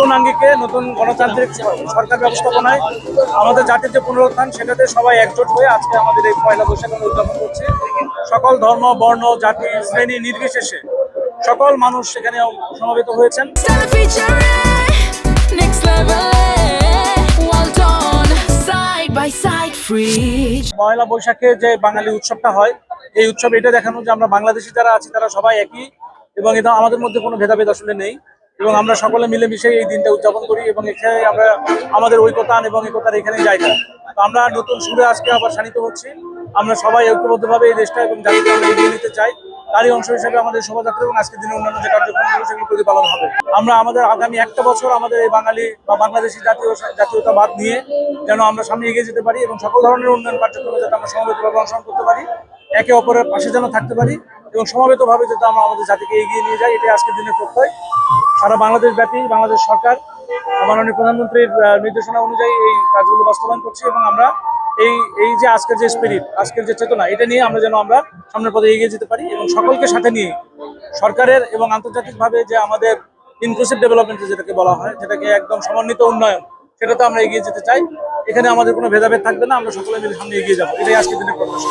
নতুন আঙ্গিকে নতুন গণতান্ত্রিক সরকার ব্যবস্থাপনায় আমাদের জাতির যে পুনরুত্থান, সেটাতে সবাই একজোট হয়ে আজকে আমাদের এই পয়লা বৈশাখ আমরা উদযাপন করছি। সকল ধর্ম, বর্ণ, জাতি, শ্রেণী নির্বিশেষে সকল মানুষ সেখানে সমবেত হয়েছেন। পয়লা বৈশাখে যে বাঙালি উৎসবটা হয়, এই উৎসব এটা দেখানো যে আমরা বাংলাদেশি যারা আছি তারা সবাই একই, এবং এটা আমাদের মধ্যে কোনো ভেদাভেদ আসলে নেই, এবং আমরা সকলে মিলেমিশে এই দিনটা উদযাপন করি এবং এখানে আমরা আমাদের ঐক্যতান এবং একতার এখানেই জায়গা। তো আমরা নতুন সুরে আজকে আবার শানিত হচ্ছি। আমরা সবাই ঐক্যবদ্ধভাবে এই দেশটা এবং জাতিকে আমরা এগিয়ে নিতে চাই। তারই অংশ হিসেবে আমাদের শোভাযাত্রা এবং আজকের দিনে অন্যান্য যে কার্যক্রমগুলো সেগুলো প্রতিপালন হবে। আমরা আমাদের আগামী একটা বছর আমাদের এই বাঙালি বা বাংলাদেশি জাতীয়তাবাদ নিয়ে যেন আমরা সামনে এগিয়ে যেতে পারি এবং সকল ধরনের উন্নয়ন কার্যক্রমে যাতে আমরা সমবেতভাবে অংশগ্রহণ করতে পারি, একে অপরের পাশে যেন থাকতে পারি এবং সমবেতভাবে যাতে আমরা আমাদের জাতিকে এগিয়ে নিয়ে যাই, এটাই আজকের দিনের প্রত্যয়। সারা বাংলাদেশ ব্যাপী বাংলাদেশ সরকার মাননীয় প্রধানমন্ত্রীর নির্দেশনা অনুযায়ী এই কাজগুলো বাস্তবায়ন করছি এবং আমরা এই যে আজকের যে স্পিরিট, আজকের যে চেতনা, এটা নিয়ে আমরা যেন আমরা সামনের পথে এগিয়ে যেতে পারি এবং সকলকে সাথে নিয়ে সরকারের এবং আন্তর্জাতিকভাবে যে আমাদের ইনক্লুসিভ ডেভেলপমেন্ট যেটাকে বলা হয়, যেটাকে একদম সমন্বিত উন্নয়ন, সেটাতে আমরা এগিয়ে যেতে চাই। এখানে আমাদের কোনো ভেদাভেদ থাকবে না, আমরা সকলে মিলে সামনে এগিয়ে যাবো, এটাই আজকের দিনের প্রত্যাশা।